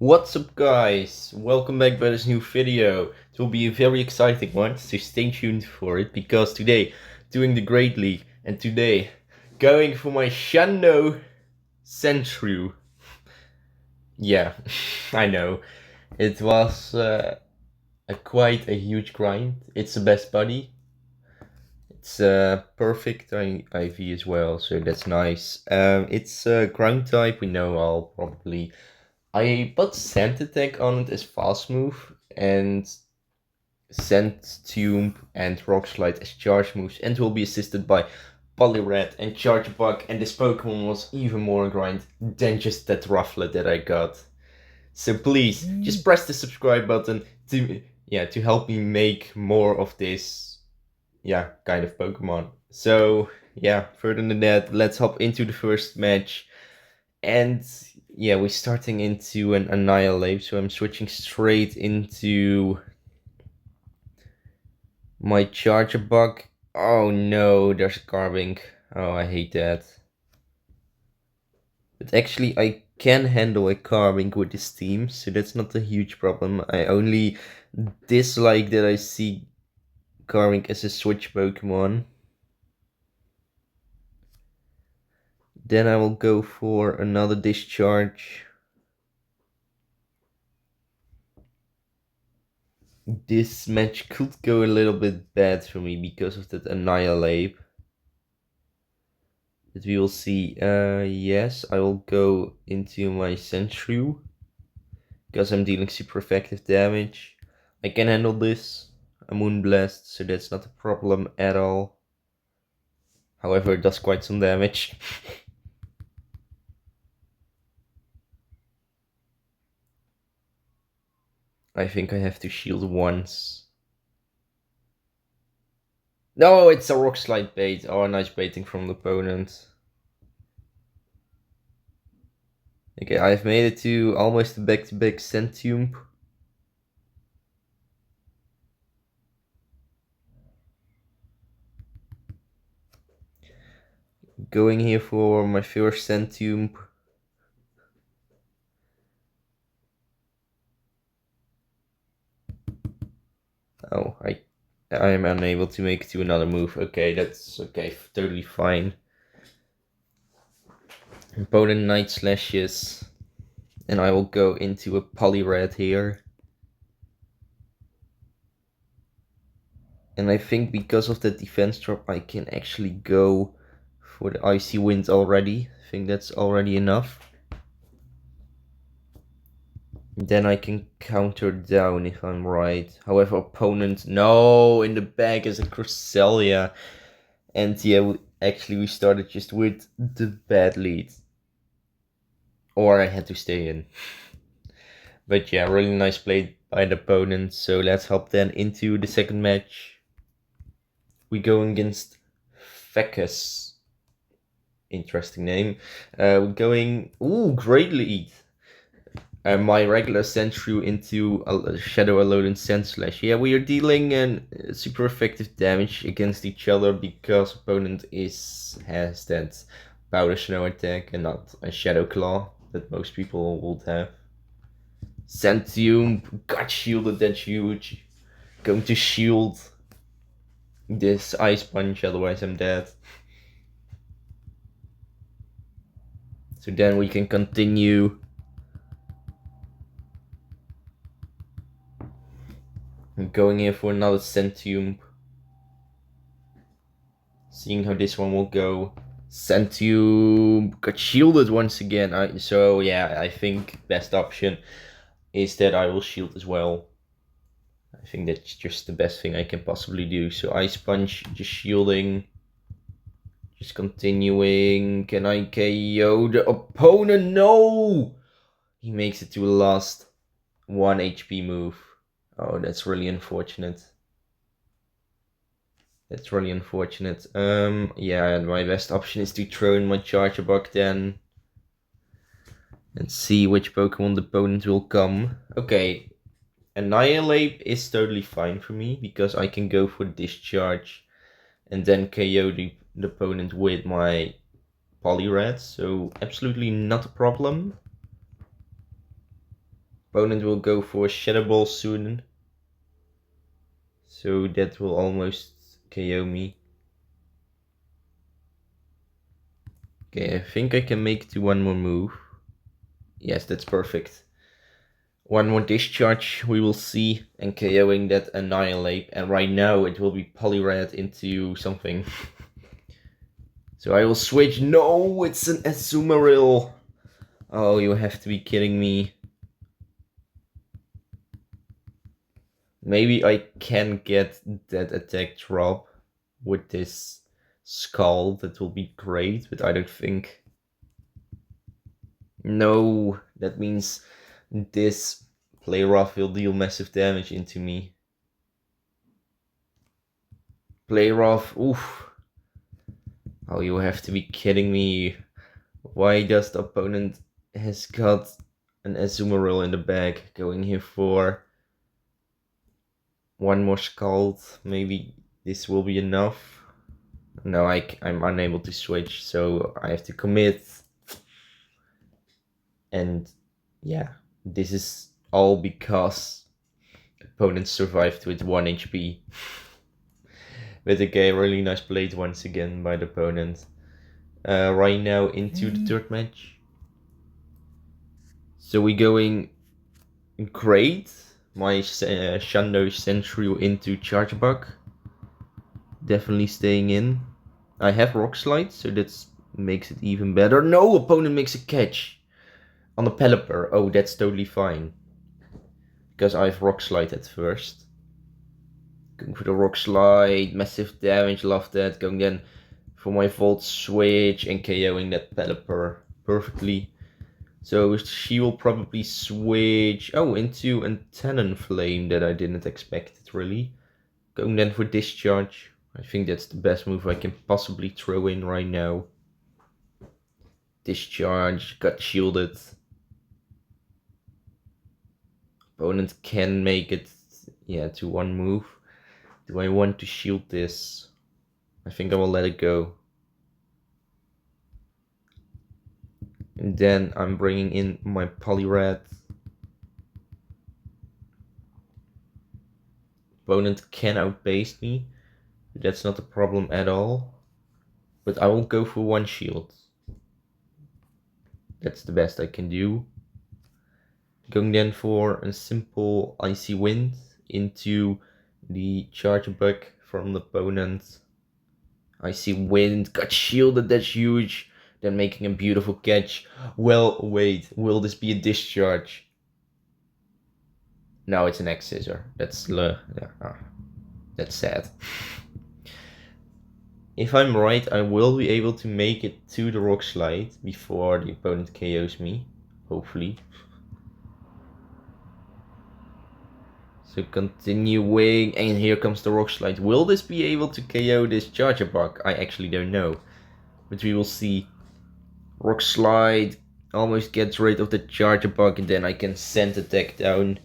What's up guys, welcome back by this new video. It will be a very exciting one, so stay tuned for it, because today doing the Great League, and today going for my shundo Sandshrew. Yeah, I know, it was quite a huge grind. It's the best buddy. It's perfect IV as well, so that's nice. It's ground type, we know I'll probably... I put Sand Attack on it as fast move, and Sand Tomb and Rock Slide as charge moves, and will be assisted by Poliwrath and Charjabug, and this Pokemon was even more grind than just that Rufflet that I got. So please, just press the subscribe button to help me make more of this kind of Pokemon. So further than that, let's hop into the first match. And we're starting into an Annihilate, so I'm switching straight into my Charjabug. Oh no, there's a Carbink. Oh, I hate that. But actually, I can handle a Carbink with this team, so that's not a huge problem. I only dislike that I see Carbink as a switch Pokemon. Then I will go for another Discharge. This match could go a little bit bad for me because of that Annihilate. But we will see. Yes, I will go into my Sandshrew, because I'm dealing super effective damage. I can handle this. A Moonblast, so that's not a problem at all. However, it does quite some damage. I think I have to shield once. No, it's a Rock Slide bait. Oh, nice baiting from the opponent. Okay, I've made it to almost a back-to-back Centump. Going here for my first Centump. Oh, I am unable to make it to another move. Okay, that's okay, totally fine. Opponent Night Slashes, and I will go into a Poliwrath here. And I think because of the defense drop, I can actually go for the Icy Wind already. I think that's already enough. Then I can counter down if I'm right. However, opponent, no, in the bag is a Cresselia. And we started just with the bad lead. Or I had to stay in. But yeah, really nice play by the opponent. So let's hop then into the second match. We go against Fecus. Interesting name. We're going... Ooh, great lead. My regular Sandshrew into a Shadow Alolan Sandslash. Yeah, we are dealing super effective damage against each other because opponent has that Powder Snow attack and not a Shadow Claw that most people would have. Centump got shielded, that's huge. Going to shield this Ice Punch, otherwise I'm dead. So then we can continue. I'm going here for another Centump. Seeing how this one will go. Centump got shielded once again. I think best option is that I will shield as well. I think that's just the best thing I can possibly do. So Ice Punch, just shielding. Just continuing. Can I KO the opponent? No! He makes it to the last 1 HP move. Oh, that's really unfortunate. That's really unfortunate. My best option is to throw in my Charjabug then. And see which Pokemon the opponent will come. Okay. Annihilate is totally fine for me, because I can go for Discharge and then KO the opponent with my Poliwrath. So absolutely not a problem. Opponent will go for a Shadow Ball soon. So that will almost KO me. Okay, I think I can make it to one more move. Yes, that's perfect. One more discharge, we will see, and KOing that Annihilate. And right now it will be Poliwrath into something. So I will switch. No, it's an Azumarill. Oh, you have to be kidding me. Maybe I can get that attack drop with this skull. That will be great, but I don't think. No, that means this Poliwrath will deal massive damage into me. Poliwrath, oof. Oh, you have to be kidding me. Why does the opponent has got an Azumarill in the bag? Going here for one more Scald. Maybe this will be enough. No, I'm unable to switch, so I have to commit. And yeah, this is all because opponent survived with 1 HP. But okay, really nice played once again by the opponent. Right now into the third match. So we're going great. My shundo Sandshrew into Charjabug. Definitely staying in. I have Rock Slide, so that makes it even better. No, opponent makes a catch on the Pelipper. Oh, that's totally fine. Because I have Rock Slide at first. Going for the Rock Slide, massive damage, love that. Going then for my Volt Switch and KOing that Pelipper perfectly. So she will probably switch, into a Talonflame that I didn't expect it really. Going then for Discharge. I think that's the best move I can possibly throw in right now. Discharge, got shielded. Opponent can make it, to one move. Do I want to shield this? I think I will let it go. And then I'm bringing in my Poliwrath. Opponent can outpace me. That's not a problem at all. But I will go for one shield. That's the best I can do. Going then for a simple Icy Wind into the Charjabug from the opponent. Icy Wind, got shielded, that's huge. Then making a beautiful catch. Well, wait, will this be a discharge? No, it's an X-Scissor. That's sad. If I'm right, I will be able to make it to the Rock Slide before the opponent KOs me. Hopefully. So continuing, and here comes the Rock Slide. Will this be able to KO this Charjabug? I actually don't know. But we will see. Rock Slide almost gets rid of the Charjabug, and then I can send the deck down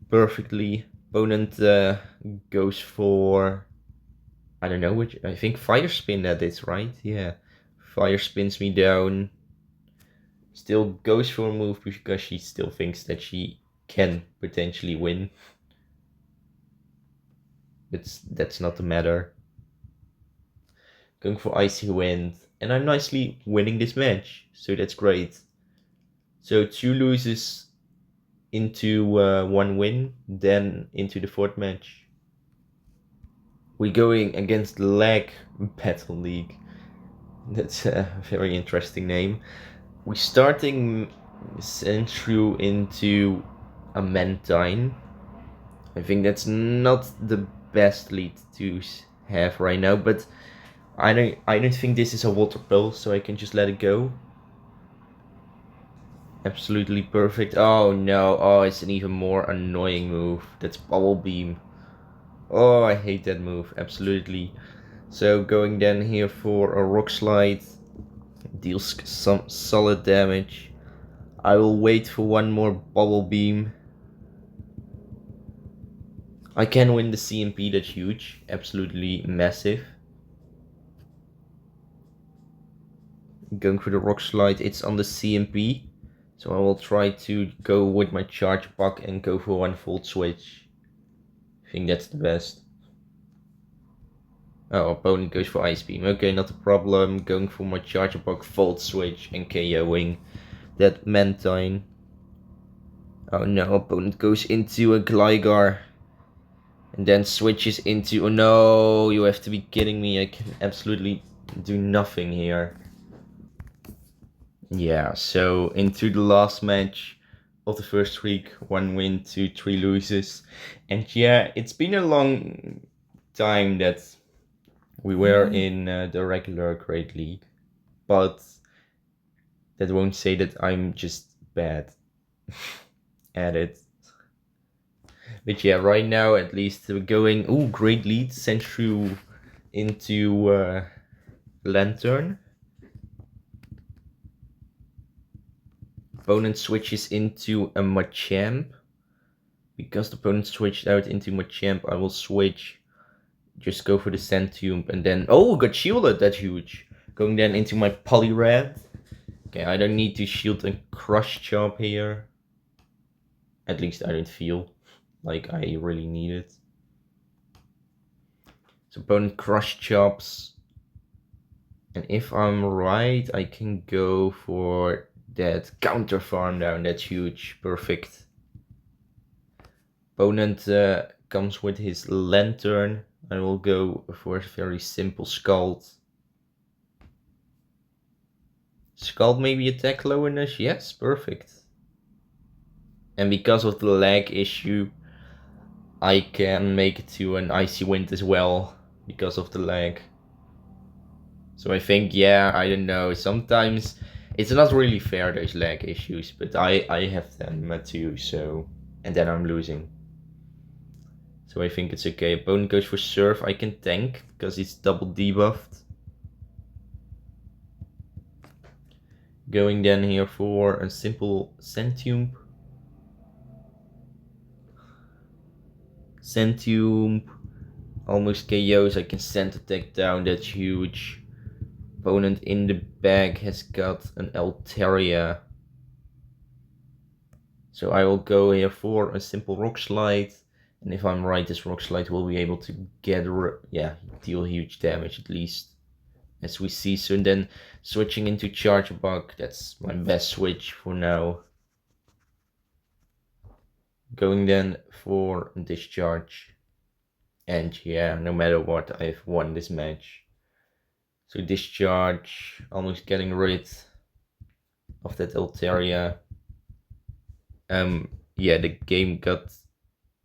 perfectly. Opponent goes for, I don't know which, I think Fire Spin that is, right? Yeah. Fire Spins me down. Still goes for a move because she still thinks that she can potentially win. But that's not the matter. Going for Icy Wind. And I'm nicely winning this match. So that's great. So 2 loses into 1 win. Then into the 4th match. We're going against Lag Battle League. That's a very interesting name. We're starting Sandshrew into a Mantine. I think that's not the best lead to have right now, but I don't think this is a Water Pill, so I can just let it go. Absolutely perfect. Oh no, oh, it's an even more annoying move. That's Bubble Beam. Oh, I hate that move, absolutely. So going then here for a Rock Slide. Deals some solid damage. I will wait for one more Bubble Beam. I can win the CMP, that's huge. Absolutely massive. Going for the Rock Slide, it's on the CMP. So I will try to go with my Charjabug and go for one Volt Switch. I think that's the best. Oh, opponent goes for Ice Beam. Okay, not a problem. Going for my Charjabug, Volt Switch and KOing that Mantine. Oh no, opponent goes into a Gligar. And then switches into... Oh no, you have to be kidding me. I can absolutely do nothing here. Yeah, so into the last match of the first week, 1 win to 3 losses. And yeah, it's been a long time that we were in the regular Great League, but that won't say that I'm just bad at it. But yeah, right now at least we're going... Ooh, great lead, Sandshrew into Lantern. Opponent switches into a Machamp. Because the opponent switched out into Machamp, I will switch. Just go for the Sandtube and then... Oh, got shielded, that's huge. Going then into my Poliwrath. Okay, I don't need to shield and Crush Chop here. At least I don't feel like I really need it. So opponent Crush Chops. And if I'm right, I can go for that counter farm down. That's huge. Perfect. Opponent comes with his Lantern. I will go for a very simple Scald. Scald maybe attack lowerness? Yes, perfect. And because of the lag issue, I can make it to an Icy Wind as well because of the lag. So I think, yeah, I don't know, sometimes it's not really fair, those lag issues, but I have them too, so... And then I'm losing. So I think it's okay. Opponent goes for Surf, I can tank, because it's double debuffed. Going then here for a simple Sandtube. Sandtube almost KOs, I can send attack down, that's huge. Opponent in the bag has got an Altaria. So I will go here for a simple Rock Slide. And if I'm right, this Rock Slide will be able to get, deal huge damage at least. As we see, so then switching into Charjabug, that's my best switch for now. Going then for Discharge. And yeah, no matter what, I've won this match. So Discharge, almost getting rid of that Altaria. Yeah, the game got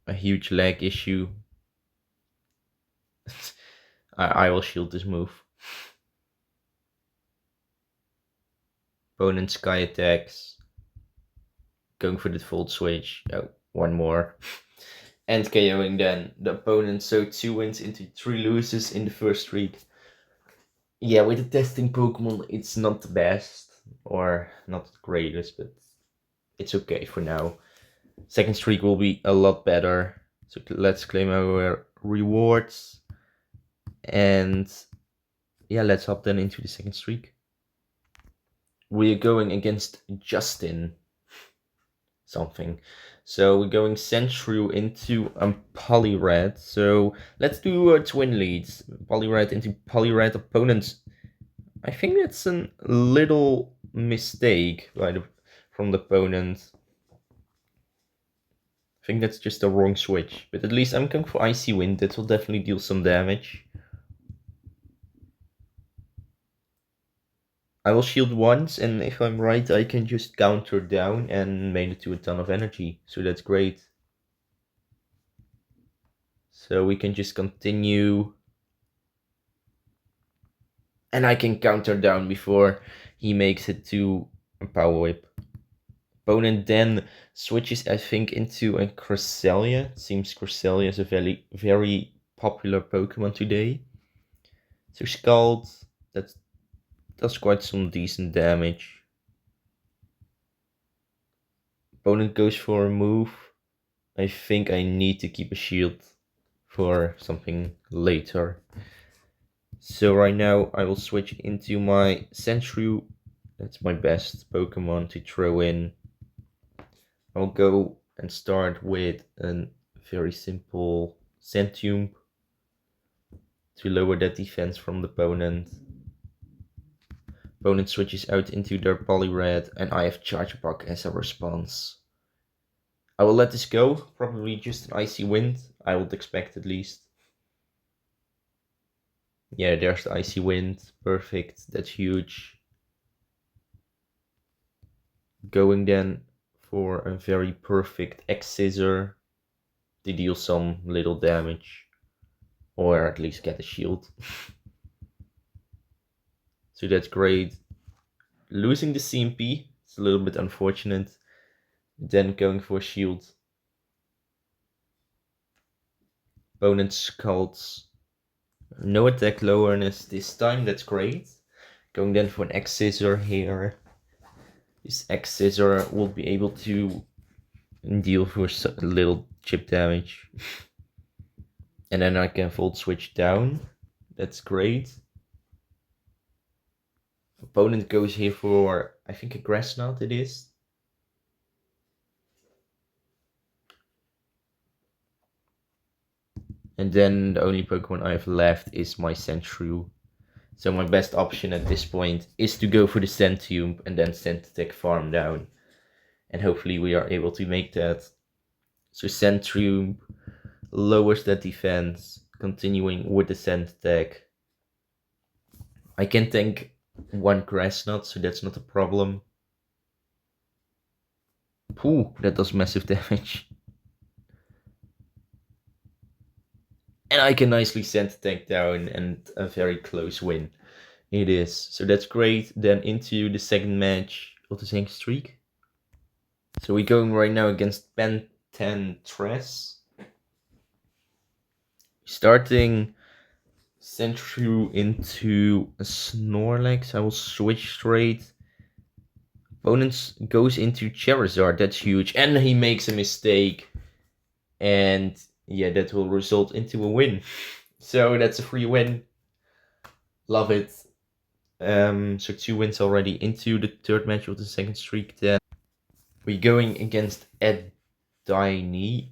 a huge lag issue. I will shield this move. Opponent Sky attacks. Going for the Volt Switch. Oh, one more. And KOing then the opponent. So 2 wins into 3 losses in the first streak. Yeah, with the testing Pokemon, it's not the best. Or not the greatest, but it's okay for now. Second streak will be a lot better. So let's claim our rewards. And yeah, let's hop then into the second streak. We're going against Justin something. So we're going Sandshrew into Poliwrath. So let's do twin leads. Poliwrath into Poliwrath opponents. I think that's a little mistake from the opponent. I think that's just a wrong switch. But at least I'm going for Icy Wind. That will definitely deal some damage. I will shield once, and if I'm right, I can just counter down and make it to a ton of energy. So that's great. So we can just continue. And I can counter down before he makes it to a Power Whip. Opponent then switches, I think, into a Cresselia. It seems Cresselia is a very, very popular Pokemon today. So Scald, that does quite some decent damage. Opponent goes for a move. I think I need to keep a shield for something later. So right now I will switch into my Sandshrew. That's my best Pokemon to throw in. I'll go and start with a very simple Sandshrew to lower that defense from the opponent. Opponent switches out into their Poliwrath, and I have Charjabug as a response. I will let this go, probably just an Icy Wind, I would expect at least. Yeah, there's the Icy Wind, perfect, that's huge. Going then for a very perfect X-Scissor to deal some little damage, or at least get a shield. So that's great. Losing the CMP, it's a little bit unfortunate. Then going for a shield. Opponent sculpts. No attack lowerness this time, that's great. Going then for an X-Scissor here. This X-Scissor will be able to deal for a little chip damage. And then I can Volt Switch down. That's great. Opponent goes here for, I think, a Grass Knot it is. And then the only Pokemon I have left is my Sandshrew. So my best option at this point is to go for the Sandshrew and then Sand Attack farm down. And hopefully we are able to make that. So Sandshrew lowers that defense, continuing with the Sand Attack. I can tank one Grass Knot, so that's not a problem. Ooh, that does massive damage. And I can nicely Sand Attack down, and a very close win it is. So that's great. Then into the second match of the same streak. So we're going right now against Ben 10 Tress. Starting Sandshrew into a Snorlax. I will switch straight. Opponent goes into Charizard. That's huge. And he makes a mistake. And yeah, that will result into a win. So that's a free win. Love it. So 2 wins already into the third match of the second streak. Then we're going against Ed Diney.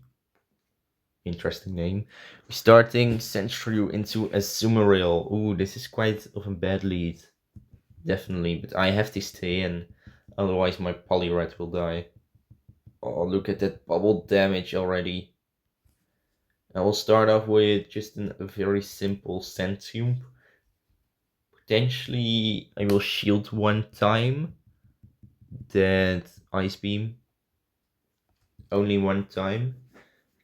Interesting name. We're starting Sandshrew into a Azumarill. Ooh, this is quite of a bad lead. Definitely, but I have to stay in. Otherwise my Poliwrath will die. Oh, look at that bubble damage already. I will start off with just a very simple Sandshrew. Potentially I will shield one time. That Ice Beam. Only one time.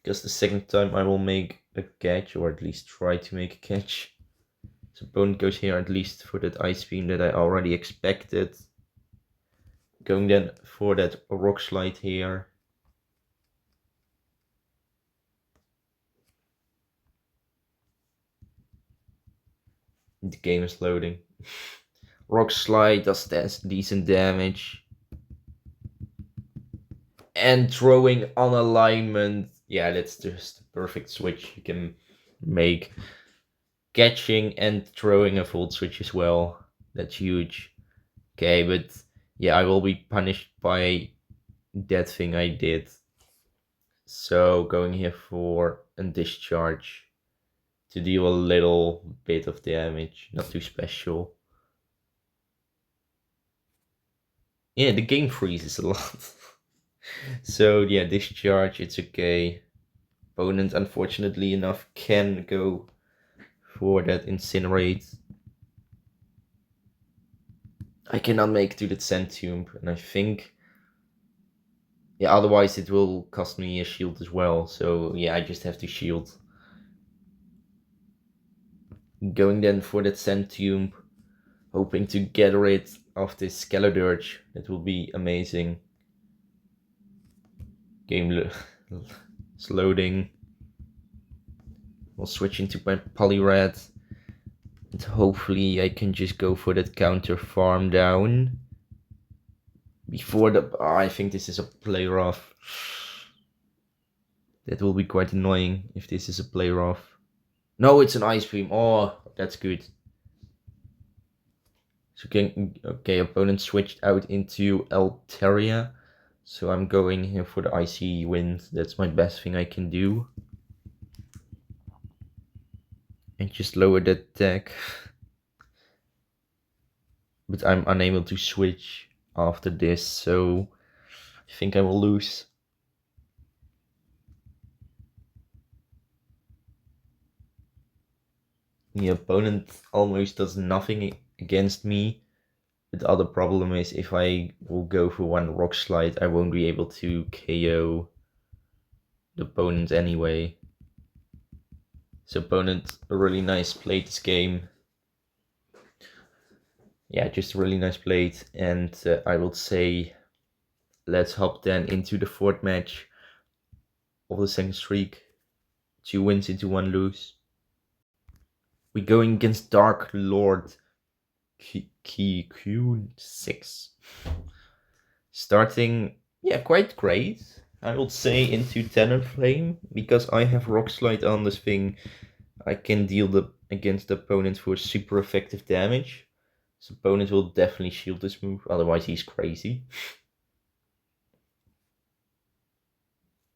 Because the second time I will make a catch, or at least try to make a catch. So opponent goes here at least for that Ice Beam that I already expected. Going then for that Rock Slide here. The game is loading. Rock Slide does decent damage. And throwing on alignment. Yeah, that's just a perfect switch you can make. Catching and throwing a Volt Switch as well. That's huge. Okay, but yeah, I will be punished by that thing I did. So going here for a Discharge to deal a little bit of damage, not too special. Yeah, the game freezes a lot. So yeah, Discharge, it's okay. Opponent, unfortunately enough, can go for that Incinerate. I cannot make to that Sandshrew, and I think, yeah, otherwise it will cost me a shield as well. So yeah, I just have to shield. Going then for that Sandshrew, hoping to get rid of this Skeledirge. That will be amazing. Game is loading. We'll switch into my Poliwrath. And hopefully I can just go for that counter farm down. Before the... Oh, I think this is a Poliwrath. That will be quite annoying if this is a Poliwrath. No, it's an Ice Beam. Oh, that's good. So okay, opponent switched out into Altaria. So I'm going here for the Icy Wind. That's my best thing I can do. And just lower that attack. But I'm unable to switch after this, so I think I will lose. The opponent almost does nothing against me. But the other problem is if I will go for one Rock Slide, I won't be able to KO the opponent anyway. So opponent, a really nice play this game. Yeah, just a really nice play. And I will say, let's hop then into the fourth match of the second streak. 2 wins into 1 lose. We're going against Dark Lord Q6. Starting, yeah, quite great. I would say into Talonflame, because I have Rock Slide on this thing. I can deal against the opponent for super effective damage. So opponent will definitely shield this move, otherwise he's crazy.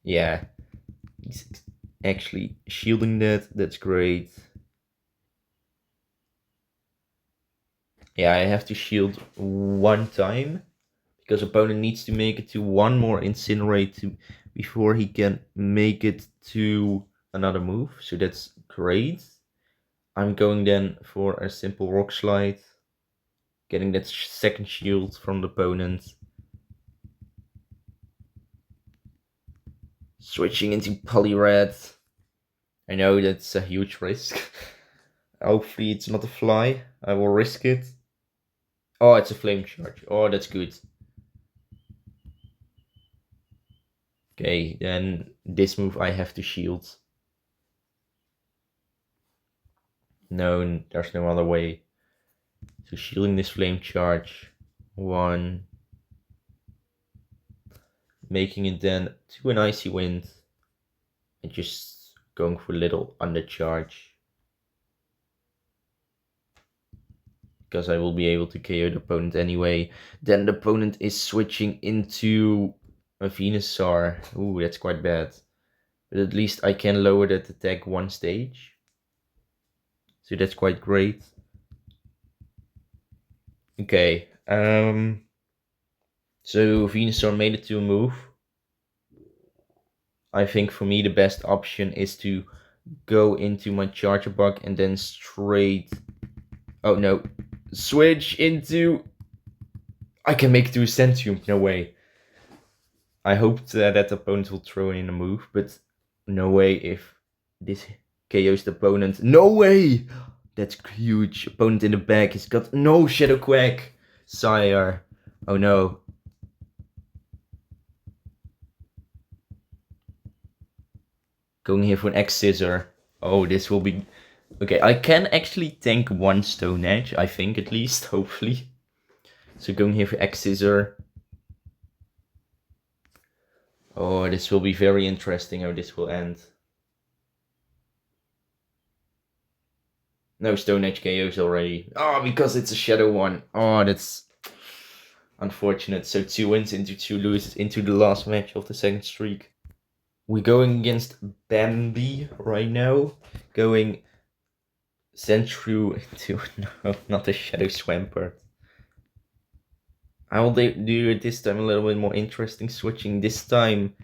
Yeah, he's actually shielding that's great. Yeah, I have to shield 1 time, because opponent needs to make it to 1 more Incinerate before he can make it to another move, so that's great. I'm going then for a simple Rock Slide, getting that second shield from the opponent. Switching into Poliwrath. I know that's a huge risk. Hopefully it's not a fly. I will risk it. Oh, it's a Flame Charge. Oh, that's good. Okay, then this move I have to shield. No, there's no other way. So shielding this Flame Charge. 1. Making it then to an Icy Wind. And just going for a little undercharge. Because I will be able to KO the opponent anyway. Then the opponent is switching into a Venusaur. Ooh, that's quite bad. But at least I can lower that attack 1 stage. So that's quite great. Okay. So Venusaur made it to a move. I think for me the best option is to go into my Charjabug and then straight... Oh no. Switch into... I can make it to a Sandshrew. No way. I hoped that opponent will throw in a move, but no way if this KOs the opponent. No way! That's huge. Opponent in the back. He's got no Shadow Quack. Sire. Oh no. Going here for an X-Scissor. Oh, this will be... Okay, I can actually tank 1 Stone Edge, I think at least, hopefully. So going here for X-Scissor. Oh, this will be very interesting how this will end. No Stone Edge KOs already. Oh, because it's a Shadow one. Oh, that's unfortunate. So 2 wins into 2 loses into the last match of the second streak. We're going against Bambi right now. Going Sandshrew into... No, not a Shadow Swampert. I will do it this time a little bit more interesting, switching this time.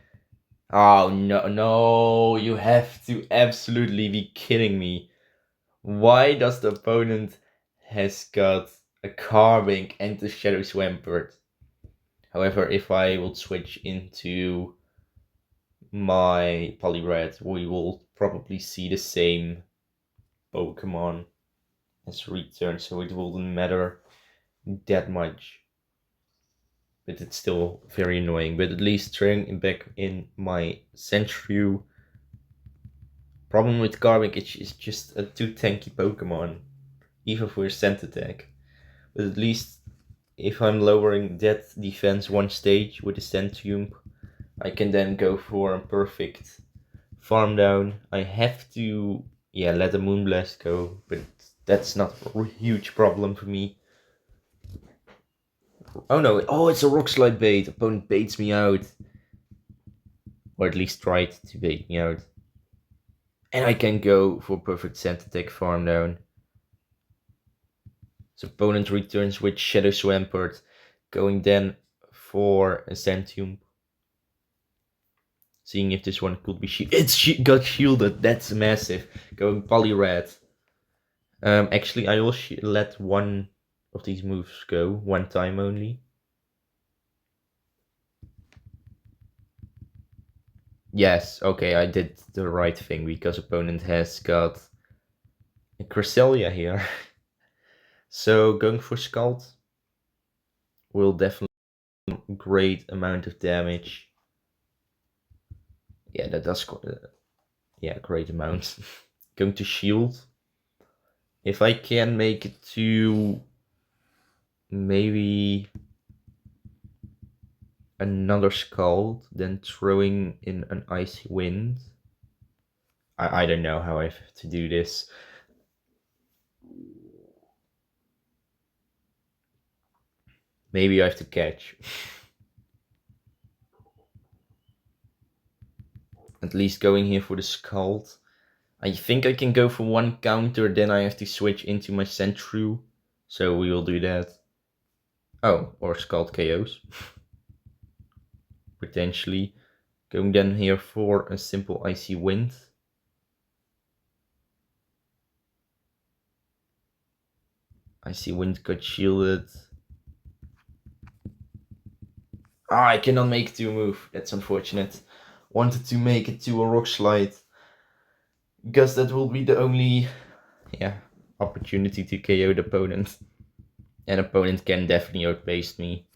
Oh, no, you have to absolutely be kidding me. Why does the opponent has got a Carbink and the Shadow Swampert? However, if I would switch into my Poliwrath, we will probably see the same Pokemon as return, so it wouldn't matter that much. But it's still very annoying. But at least throwing back in my Sandshrew. Problem with Carbink is just a too tanky Pokemon, even for a Scent Attack. But at least if I'm lowering that defense 1 stage with the Sandshrew, I can then go for a perfect farm down. I have to, yeah, let the Moonblast go, but that's not a huge problem for me. Oh no, oh, it's a rock slide bait. Opponent baits me out. Or at least tried to bait me out. And I can go for perfect scent attack farm down. So opponent returns with Shadow Swampert, going then for a Sandshrew. Seeing if this one could be shielded. It's got shielded, that's massive. Going Poliwrath. Actually, I will let one of these moves go, one time only. Yes, okay, I did the right thing, because opponent has got a Cresselia here. So going for Scald will definitely great amount of damage. Yeah, that does yeah, great amount. Going to shield. If I can make it to maybe another Scald, then throwing in an Icy Wind. I don't know how I have to do this. Maybe I have to catch. At least going here for the Scald. I think I can go for one counter, then I have to switch into my Sandshrew. So we will do that. Oh, or Scald KOs. Potentially. Going then here for a simple Icy Wind. Icy Wind got shielded. Ah, I cannot make it to a move. That's unfortunate. Wanted to make it to a Rock Slide. Because that will be the only opportunity to KO the opponent. And opponent can definitely outpace me.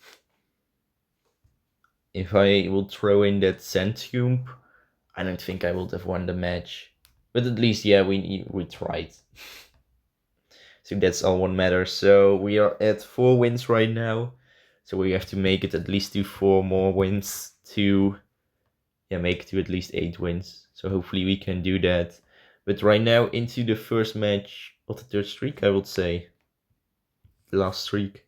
If I will throw in that Sandshrew, I don't think I would have won the match. But at least, yeah, we tried. So that's all what matters. So we are at 4 wins right now. So we have to make it at least to 4 more wins to make it to at least 8 wins. So hopefully we can do that. But right now into the first match of the 3rd streak, I would say. The last streak.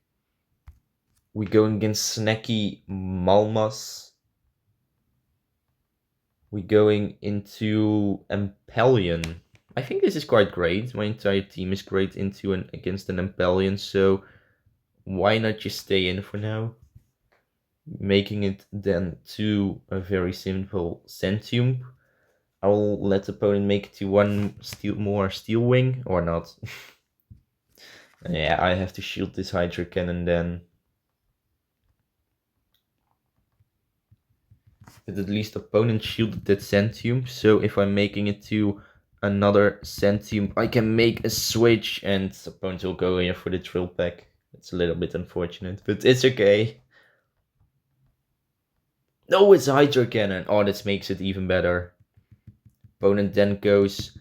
We're going against Snacky Malmas. We're going into Empelion. I think this is quite great. My entire team is great against an Empelion, so why not just stay in for now? Making it then to a very simple Sandshrew. I will let the opponent make it to one more Steel Wing, or not. Yeah, I have to shield this Hydra Cannon then. But at least opponent shielded that Sandshrew, so if I'm making it to another Sandshrew, I can make a switch and opponent will go here for the Drill Pack. It's a little bit unfortunate, but it's okay. No, it's a Hydra Cannon. Oh, that makes it even better. Opponent then goes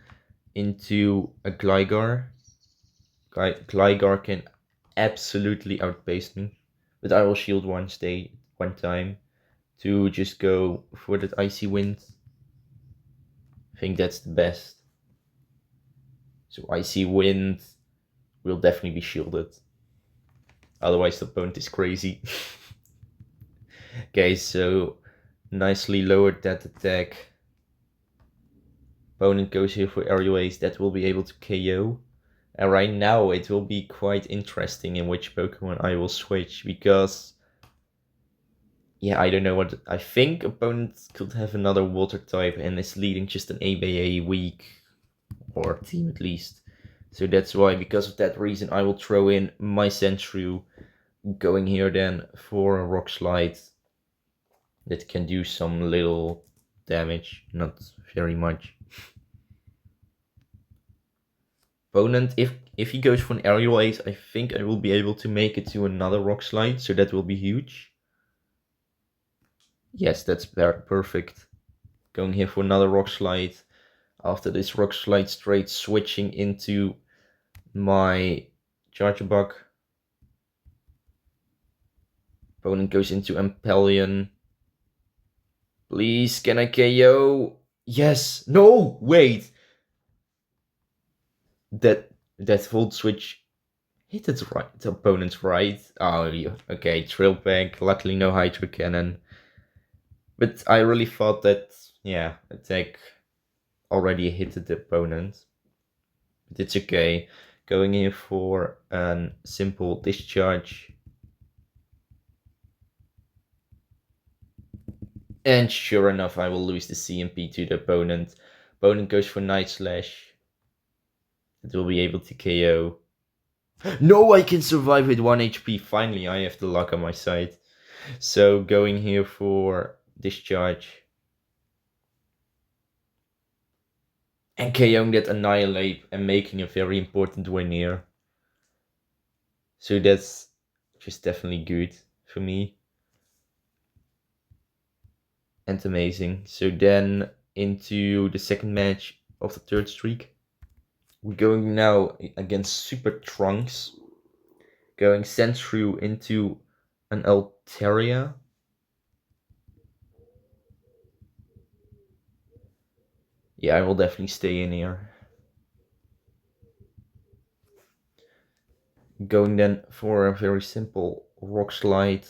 into a Gligar. Gligar can absolutely outpace me, but I will shield one time to just go for that Icy Wind. I think that's the best. So Icy Wind will definitely be shielded. Otherwise the opponent is crazy. Okay, so nicely lowered that attack. Opponent goes here for Aerial Ace. That will be able to KO. And right now it will be quite interesting in which Pokemon I will switch, because I don't know what. I think opponent could have another water type and is leading just an ABA weak, or team at least. So that's why, because of that reason, I will throw in my Sandshrew, going here then for a Rock Slide that can do some little damage, not very much. Opponent, if he goes for an Aerial Ace, I think I will be able to make it to another Rock Slide, so that will be huge. Yes, that's perfect. Going here for another Rock Slide. After this Rock Slide, straight switching into my Charjabug. Opponent goes into Empelion. Please, can I KO? Yes! No! Wait! That Volt Switch hit it right. The opponent's right. Oh, yeah. Okay, Trill Bag. Luckily, no Hydro Cannon. But I really thought that, yeah, attack already hit the opponent. But it's okay. Going in for a simple discharge. And sure enough, I will lose the CMP to the opponent. Opponent goes for Night Slash. It will be able to KO. No, I can survive with 1 HP. Finally, I have the luck on my side. So going here for discharge. And KOing that Annihilate and making a very important win here. So that's just definitely good for me. And amazing. So then into the second match of the third streak. We're going now against Super Trunks. Going Sandshrew into an Altaria. Yeah, I will definitely stay in here. Going then for a very simple Rock Slide.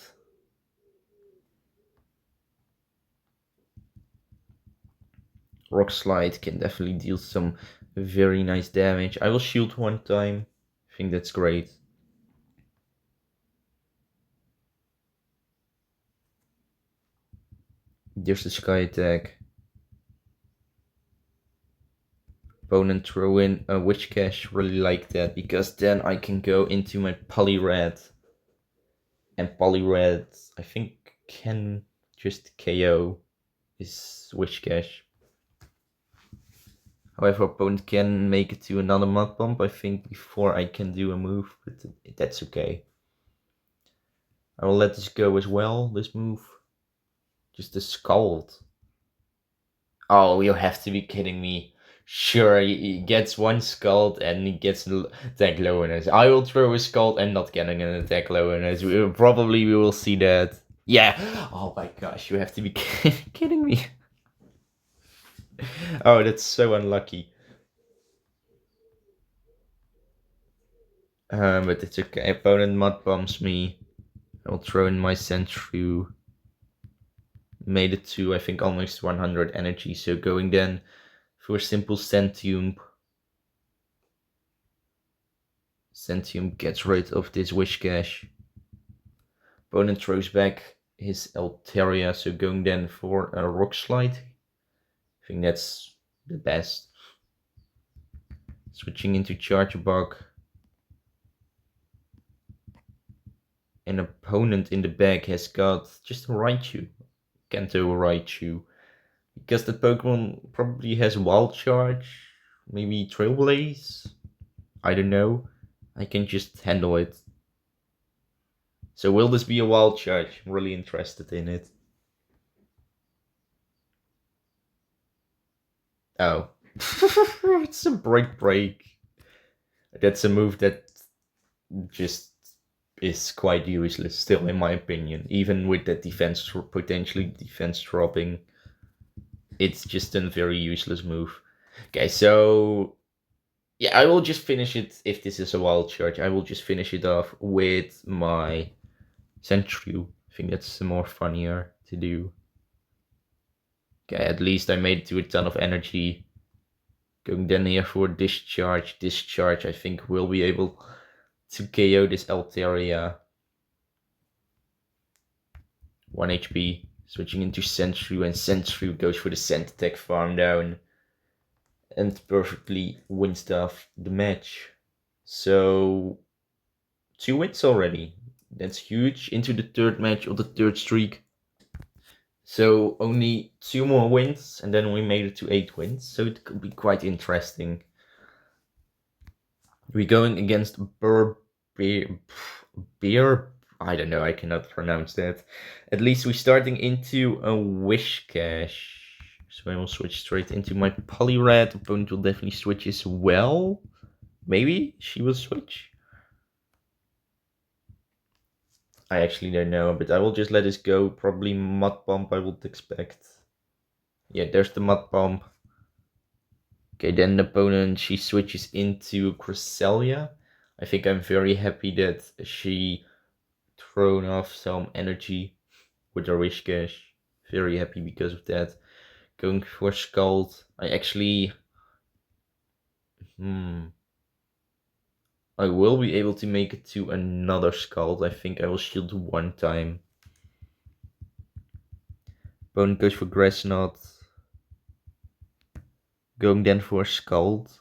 Rock Slide can definitely deal some very nice damage. I will shield one time. I think that's great. There's the Sky Attack. Opponent throw in a Witch Cache. Really like that because then I can go into my Poliwrath. And Poliwrath, I think, can just KO his Witch Cache. However, opponent can make it to another Mud Bomb, I think, before I can do a move, but that's okay. I will let this go as well, this move. Just a Scald. Oh, you have to be kidding me. Sure, he gets one Scald and he gets an attack lowerness. I will throw a Scald and not getting an attack lowerness. Probably we will see that. Yeah! Oh my gosh, you have to be kidding me. Oh, that's so unlucky. But it's okay. Opponent Mud Bombs me. I'll throw in my Sandshrew. Made it to, I think, almost 100 energy. So going then for simple Sentium. Sentium gets rid of this Wish Cache. Opponent throws back his Altaria. So going then for a Rock Slide. I think that's the best. Switching into Charjabug. An opponent in the back has got just a Raichu. Kanto Raichu. Because that Pokemon probably has Wild Charge. Maybe Trailblaze. I don't know. I can just handle it. So will this be a Wild Charge? I'm really interested in it. Oh. It's a break. That's a move that just is quite useless still, in my opinion. Even with that defense, potentially defense dropping, it's just a very useless move. Okay, so yeah, I will just finish it. If this is a Wild Charge, I will just finish it off with my Sandshrew. I think that's more funnier to do. Okay, at least I made it to a ton of energy. Going then here for Discharge. Discharge, I think we'll be able to KO this Altaria. 1 HP. Switching into Sandshrew, and Sandshrew goes for the Sand Attack farm down. And perfectly wins the match. So 2 wins already. That's huge. Into the third match of the third streak. So only 2 more wins, and then we made it to 8 wins. So it could be quite interesting. We're going against Beer. I don't know, I cannot pronounce that. At least we're starting into a Wish Cache. So I will switch straight into my Poliwrath. Opponent will definitely switch as well. Maybe she will switch. I actually don't know, but I will just let this go. Probably Mud Bomb, I would expect. Yeah, there's the Mud Bomb. Okay, then the opponent, she switches into Cresselia. I think I'm very happy that she thrown off some energy with her Wish Cash. Very happy because of that. Going for Scald. I actually... I will be able to make it to another Scald. I think I will shield one time. Opponent goes for Grass Knot. Going then for Scald.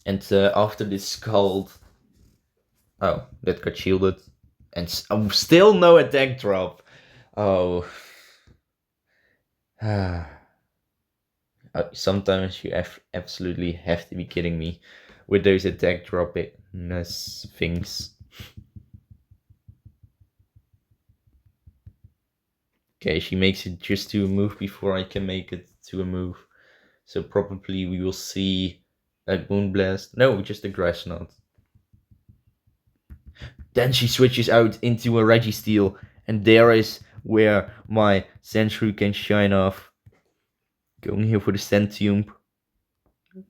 And after this Scald... Oh, that got shielded. And still no attack drop. Oh. Sometimes you absolutely have to be kidding me with those attack droppiness things. Okay, she makes it just to a move before I can make it to a move. So probably we will see a Moonblast. No, just a Grass Knot. Then she switches out into a Registeel, and there is where my Sandshrew can shine off. Going here for the Sandtomb.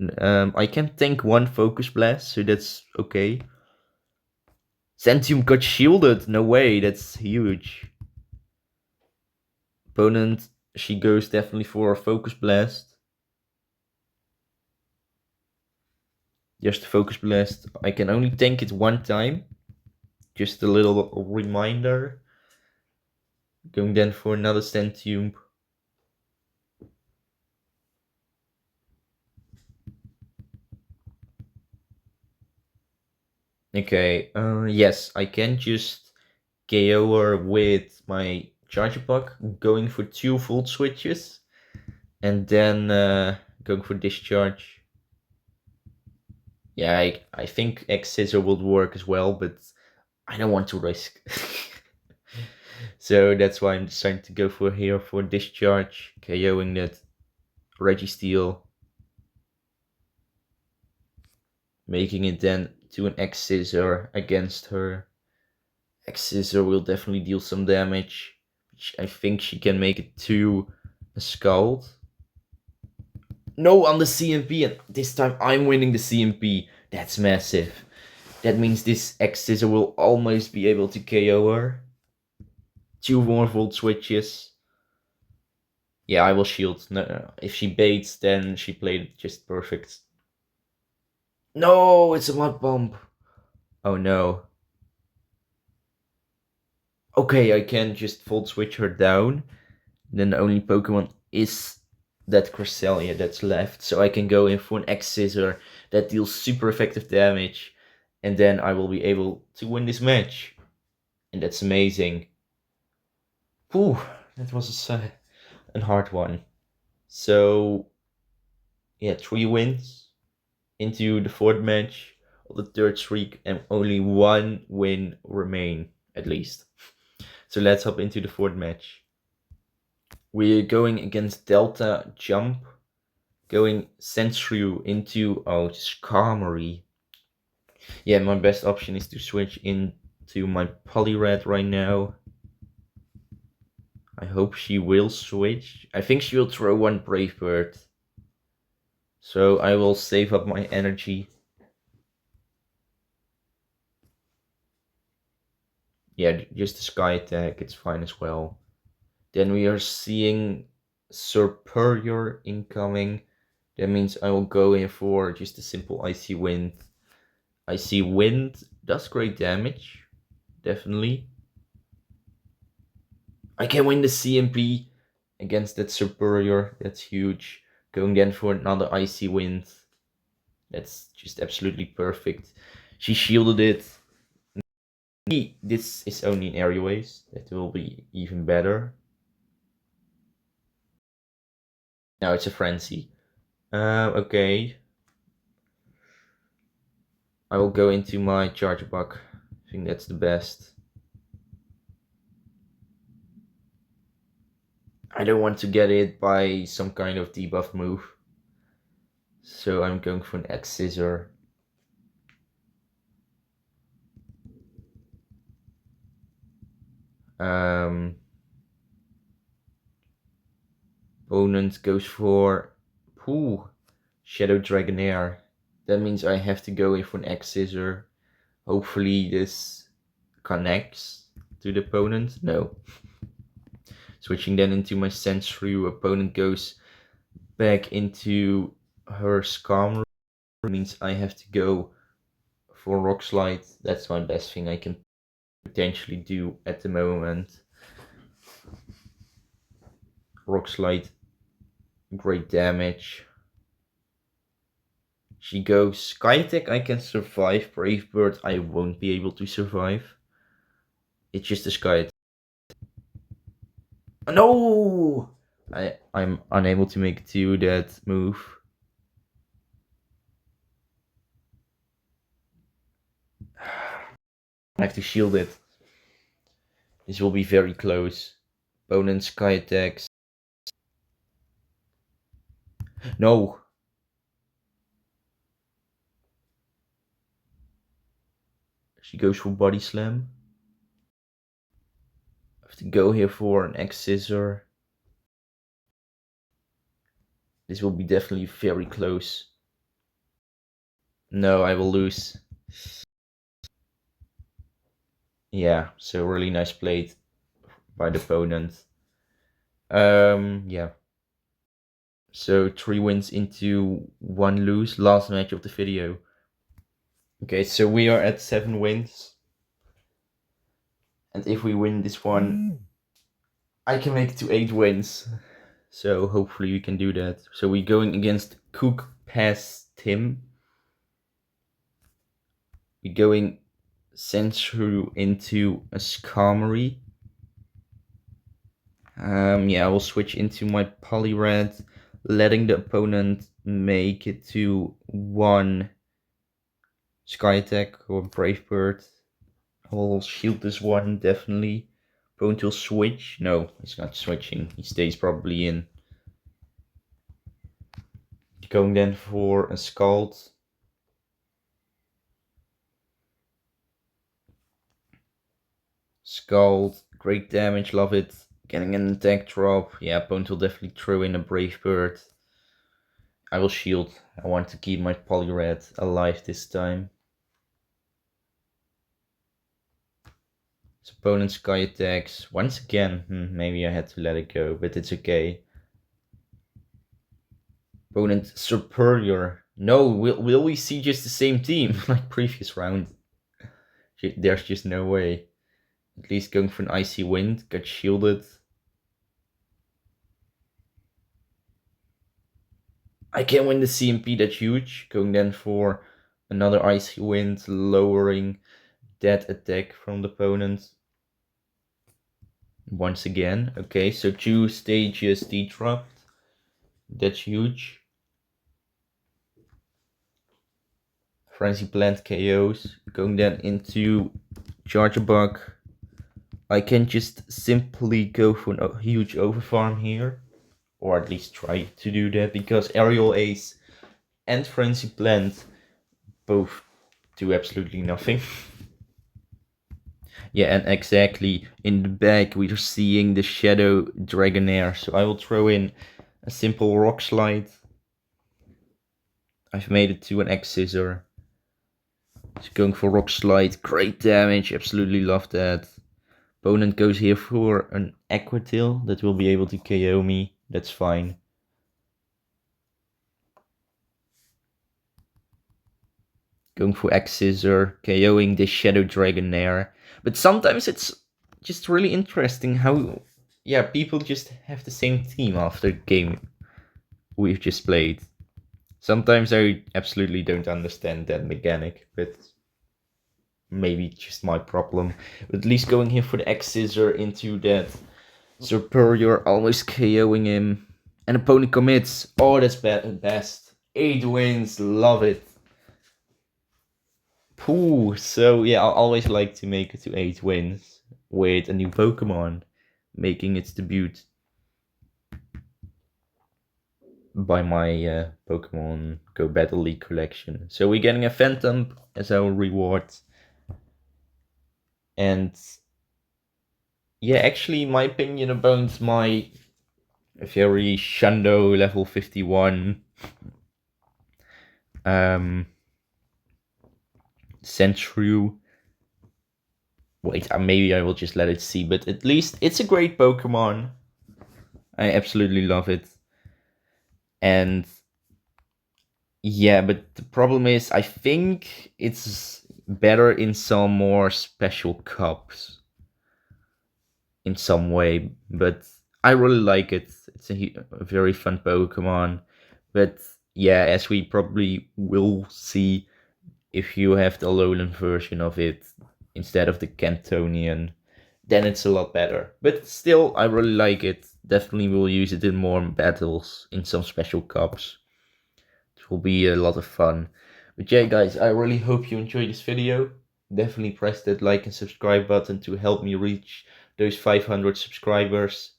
I can tank one Focus Blast, so that's okay. Sandtomb got shielded, no way, that's huge. Opponent, she goes definitely for a Focus Blast. Just a Focus Blast, I can only tank it one time. Just a little reminder. Going then for another Sandtomb. Okay, yes, I can just KO her with my Charjabug, going for 2 Volt Switches, and then going for Discharge. Yeah, I think X-Scissor would work as well, but I don't want to risk. So that's why I'm deciding to go for here for Discharge, KOing that Registeel, making it then to an X-Scissor against her. X-Scissor will definitely deal some damage, which I think she can make it to a Scald. No, on the CMP, and this time I'm winning the CMP. That's massive. That means this X-Scissor will almost be able to KO her. 2 more Volt Switches. Yeah, I will shield. No. If she baits, then she played it just perfect. No, it's a Mud Bomb. Oh no. Okay, I can just Volt Switch her down. Then the only Pokemon is that Cresselia that's left. So I can go in for an X-Scissor that deals super effective damage. And then I will be able to win this match. And that's amazing. Whew, that was a hard one. So, yeah, 3 wins into the 4th match of the 3rd streak, and only 1 win remain, at least. So let's hop into the 4th match. We're going against Delta Jump, going Sandshrew into Skarmory. Yeah, my best option is to switch into my Poliwrath right now. I hope she will switch. I think she will throw one Brave Bird. So I will save up my energy. Yeah, just a Sky Attack, it's fine as well. Then we are seeing Superior incoming. That means I will go in for just a simple Icy Wind. Icy Wind does great damage, definitely. I can win the CMP against that Superior, that's huge. Going then for another Icy Wind. That's just absolutely perfect. She shielded it. This is only in Airways, that will be even better. Now it's a Frenzy. Okay. I will go into my Charjabug. I think that's the best. I don't want to get it by some kind of debuff move. So I'm going for an X-Scissor. Opponent goes for Shadow Dragonair. That means I have to go in for an X scissor. Hopefully this connects to the opponent. No. Switching then into my Sandshrew. Opponent goes back into her Scam. Means I have to go for Rock Slide. That's my best thing I can potentially do at the moment. Rock Slide, great damage. She goes Sky Attack, I can survive. Brave Bird, I won't be able to survive. It's just a Sky Attack. No! I'm unable to make it to that move. I have to shield it. This will be very close. Opponent Sky Attacks. No! She goes for Body Slam. I have to go here for an X Scissor. This will be definitely very close. No, I will lose. Yeah, so really nice played by the opponent. Yeah. So 3 wins into 1 lose. Last match of the video. Okay, so we are at 7 wins. And if we win this one, I can make it to 8 wins. So hopefully we can do that. So we're going against Cook Pass Tim. We're going Sandshrew into a Skarmory. Yeah, I will switch into my Poliwrath, letting the opponent make it to 1 Sky Attack or Brave Bird. I will shield this one, definitely. Opponent will switch. No, he's not switching. He stays probably in. Going then for a Scald. Scald, great damage, love it. Getting an attack drop. Yeah, opponent will definitely throw in a Brave Bird. I will shield. I want to keep my Poliwrath alive this time. So opponent Sky Attacks. Once again, maybe I had to let it go, but it's okay. Opponent Superior. No, will we see just the same team like previous round? There's just no way. At least going for an Icy Wind, got shielded. I can win the CMP, that's huge. Going then for another Icy Wind, lowering that attack from the opponent. Once again, okay, so 2 stages de-dropped. That's huge. Frenzy Plant KOs. Going then into Charjabug. I can just simply go for a huge overfarm here. Or at least try to do that, because Aerial Ace and Frenzy Plant both do absolutely nothing. Yeah, and exactly in the back we are seeing the Shadow Dragonair. So I will throw in a simple Rock Slide. I've made it to an X Scissor. So going for Rock Slide, great damage, absolutely love that. Opponent goes here for an Aquatail that will be able to KO me. That's fine. Going for X Scissor, KOing the Shadow Dragonair. But sometimes it's just really interesting how, yeah, people just have the same team after the game we've just played. Sometimes I absolutely don't understand that mechanic, but maybe it's just my problem. But at least going here for the X Scissor into that Superior, almost KOing him. And opponent commits. Oh, that's best. 8 wins, love it. Pooh, so yeah, I always like to make it to 8 wins with a new Pokemon making its debut by my Pokemon Go Battle League collection. So we're getting a Phantom as our reward. And yeah, actually my opinion about my very Shundo level 51 Sandshrew. Wait, maybe I will just let it see, but at least it's a great Pokemon. I absolutely love it. And yeah, but the problem is, I think it's better in some more special cups in some way, but I really like it. It's a very fun Pokemon. But yeah, as we probably will see, if you have the Alolan version of it instead of the Cantonian, then it's a lot better. But still, I really like it. Definitely will use it in more battles in some special cups. It will be a lot of fun. But yeah, guys, I really hope you enjoyed this video. Definitely press that like and subscribe button to help me reach those 500 subscribers.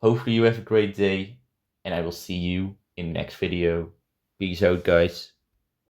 Hopefully you have a great day, and I will see you in the next video. Peace out, guys.